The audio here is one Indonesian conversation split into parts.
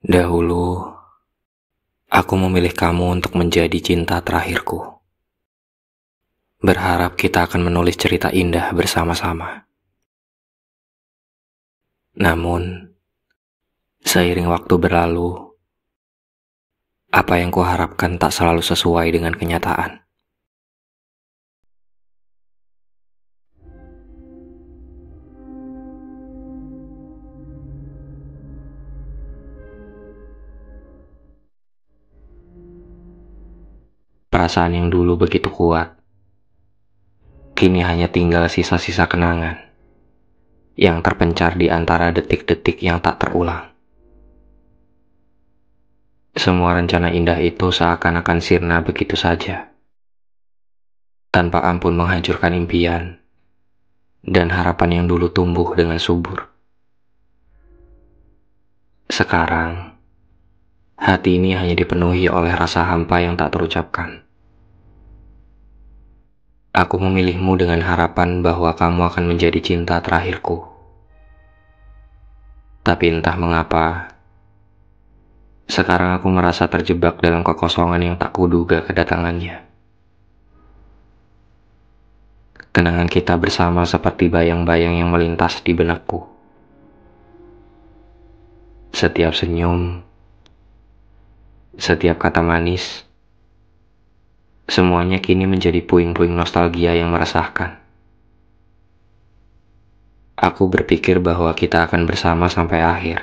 Dahulu, aku memilih kamu untuk menjadi cinta terakhirku. Berharap kita akan menulis cerita indah bersama-sama. Namun, seiring waktu berlalu, apa yang kuharapkan tak selalu sesuai dengan kenyataan. Perasaan yang dulu begitu kuat, kini hanya tinggal sisa-sisa kenangan yang terpencar di antara detik-detik yang tak terulang. Semua rencana indah itu seakan-akan sirna begitu saja, tanpa ampun menghancurkan impian dan harapan yang dulu tumbuh dengan subur. Sekarang, hati ini hanya dipenuhi oleh rasa hampa yang tak terucapkan. Aku memilihmu dengan harapan bahwa kamu akan menjadi cinta terakhirku. Tapi entah mengapa, sekarang aku merasa terjebak dalam kekosongan yang tak kuduga kedatangannya. Kenangan kita bersama seperti bayang-bayang yang melintas di benakku. Setiap senyum, setiap kata manis, semuanya kini menjadi puing-puing nostalgia yang meresahkan. Aku berpikir bahwa kita akan bersama sampai akhir.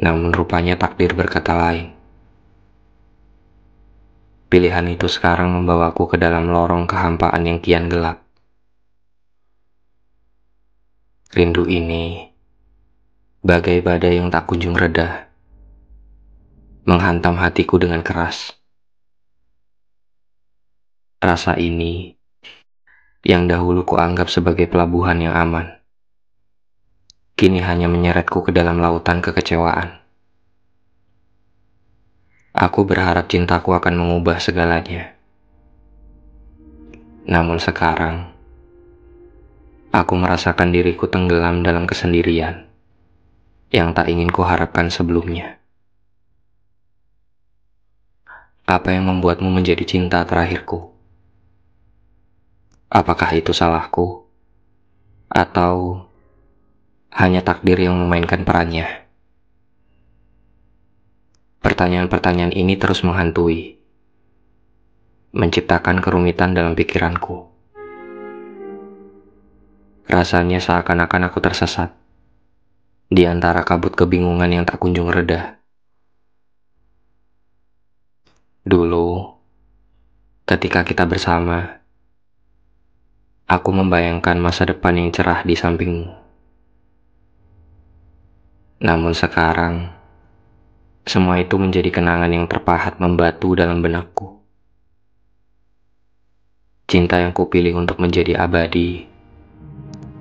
Namun rupanya takdir berkata lain. Pilihan itu sekarang membawaku ke dalam lorong kehampaan yang kian gelap. Rindu ini, bagai badai yang tak kunjung reda, menghantam hatiku dengan keras. Rasa ini, yang dahulu kuanggap sebagai pelabuhan yang aman, kini hanya menyeretku ke dalam lautan kekecewaan. Aku berharap cintaku akan mengubah segalanya. Namun sekarang, aku merasakan diriku tenggelam dalam kesendirian yang tak ingin kuharapkan sebelumnya. Apa yang membuatmu menjadi cinta terakhirku? Apakah itu salahku? Atau hanya takdir yang memainkan perannya? Pertanyaan-pertanyaan ini terus menghantui, menciptakan kerumitan dalam pikiranku. Rasanya seakan-akan aku tersesat di antara kabut kebingungan yang tak kunjung reda. Dulu, ketika kita bersama, aku membayangkan masa depan yang cerah di sampingmu. Namun sekarang, semua itu menjadi kenangan yang terpahat membatu dalam benakku. Cinta yang kupilih untuk menjadi abadi,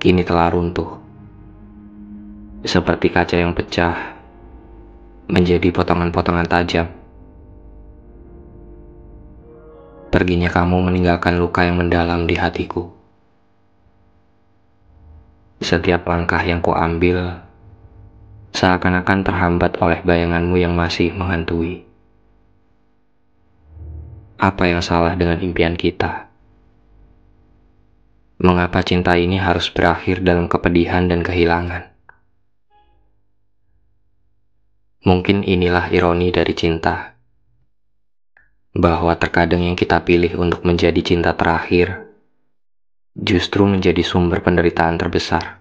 kini telah runtuh. Seperti kaca yang pecah, menjadi potongan-potongan tajam. Perginya kamu meninggalkan luka yang mendalam di hatiku. Setiap langkah yang kuambil, seakan-akan terhambat oleh bayanganmu yang masih menghantui. Apa yang salah dengan impian kita? Mengapa cinta ini harus berakhir dalam kepedihan dan kehilangan? Mungkin inilah ironi dari cinta, bahwa terkadang yang kita pilih untuk menjadi cinta terakhir justru menjadi sumber penderitaan terbesar.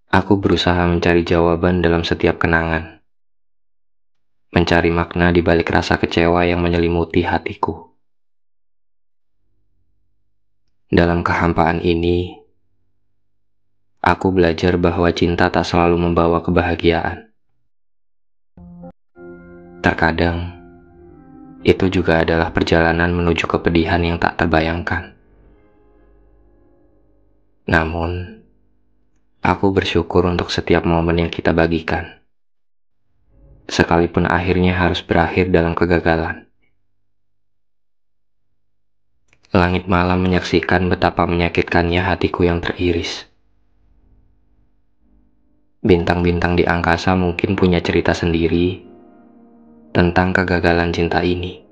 Aku berusaha mencari jawaban dalam setiap kenangan, mencari makna di balik rasa kecewa yang menyelimuti hatiku. Dalam kehampaan ini, aku belajar bahwa cinta tak selalu membawa kebahagiaan. Terkadang, itu juga adalah perjalanan menuju kepedihan yang tak terbayangkan. Namun, aku bersyukur untuk setiap momen yang kita bagikan, sekalipun akhirnya harus berakhir dalam kegagalan. Langit malam menyaksikan betapa menyakitkannya hatiku yang teriris. Bintang-bintang di angkasa mungkin punya cerita sendiri tentang kegagalan cinta ini.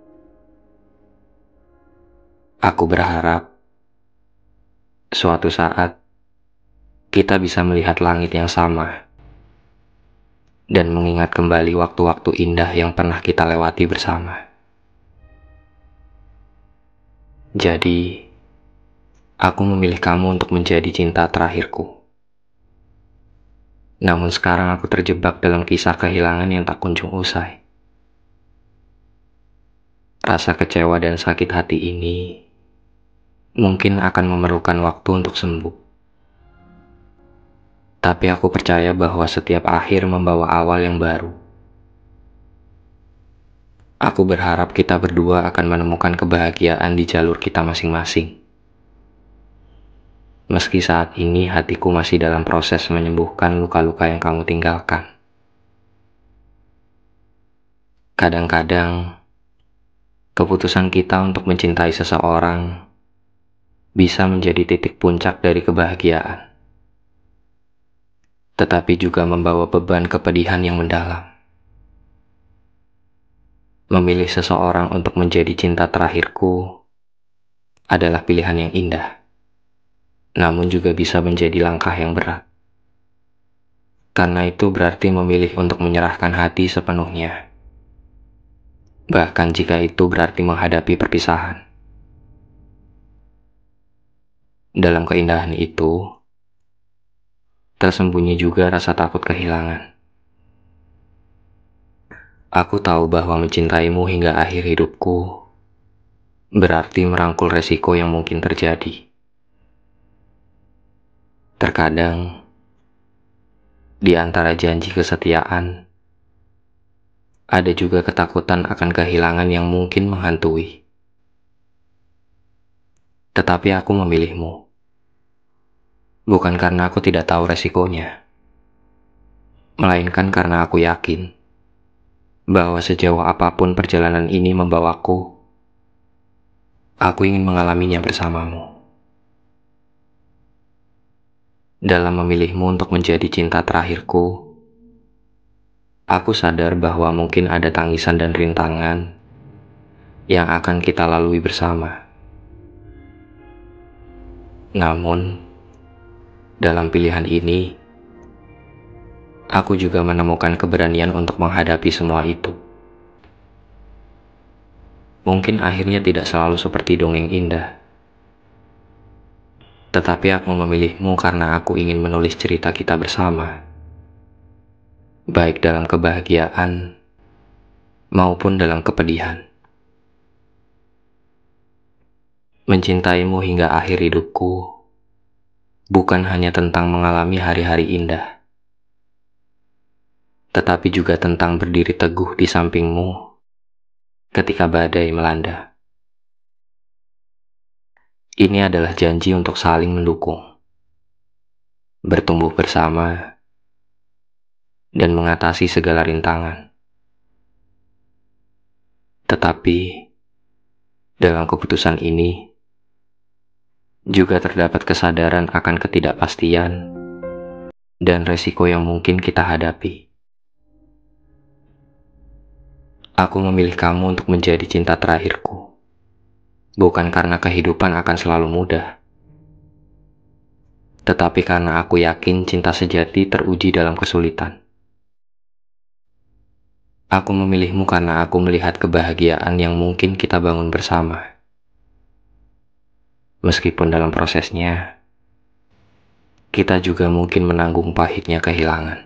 Aku berharap suatu saat kita bisa melihat langit yang sama dan mengingat kembali waktu-waktu indah yang pernah kita lewati bersama. Jadi, aku memilih kamu untuk menjadi cinta terakhirku. Namun sekarang aku terjebak dalam kisah kehilangan yang tak kunjung usai. Rasa kecewa dan sakit hati ini mungkin akan memerlukan waktu untuk sembuh. Tapi aku percaya bahwa setiap akhir membawa awal yang baru. Aku berharap kita berdua akan menemukan kebahagiaan di jalur kita masing-masing. Meski saat ini hatiku masih dalam proses menyembuhkan luka-luka yang kamu tinggalkan. Kadang-kadang, keputusan kita untuk mencintai seseorang bisa menjadi titik puncak dari kebahagiaan, tetapi juga membawa beban kepedihan yang mendalam. Memilih seseorang untuk menjadi cinta terakhirku adalah pilihan yang indah, namun juga bisa menjadi langkah yang berat. Karena itu berarti memilih untuk menyerahkan hati sepenuhnya, bahkan jika itu berarti menghadapi perpisahan. Dalam keindahan itu, tersembunyi juga rasa takut kehilangan. Aku tahu bahwa mencintaimu hingga akhir hidupku berarti merangkul resiko yang mungkin terjadi. Terkadang, di antara janji kesetiaan, ada juga ketakutan akan kehilangan yang mungkin menghantui. Tetapi aku memilihmu, bukan karena aku tidak tahu resikonya, melainkan karena aku yakin bahwa sejauh apapun perjalanan ini membawaku, aku ingin mengalaminya bersamamu. Dalam memilihmu untuk menjadi cinta terakhirku, aku sadar bahwa mungkin ada tangisan dan rintangan yang akan kita lalui bersama. Namun, dalam pilihan ini, aku juga menemukan keberanian untuk menghadapi semua itu. Mungkin akhirnya tidak selalu seperti dongeng indah, tetapi aku memilihmu karena aku ingin menulis cerita kita bersama, baik dalam kebahagiaan maupun dalam kepedihan. Mencintaimu hingga akhir hidupku bukan hanya tentang mengalami hari-hari indah, tetapi juga tentang berdiri teguh di sampingmu ketika badai melanda. Ini adalah janji untuk saling mendukung, bertumbuh bersama, dan mengatasi segala rintangan. Tetapi, dalam keputusan ini, juga terdapat kesadaran akan ketidakpastian dan resiko yang mungkin kita hadapi. Aku memilih kamu untuk menjadi cinta terakhirku, bukan karena kehidupan akan selalu mudah, tetapi karena aku yakin cinta sejati teruji dalam kesulitan. Aku memilihmu karena aku melihat kebahagiaan yang mungkin kita bangun bersama. Meskipun dalam prosesnya, kita juga mungkin menanggung pahitnya kehilangan.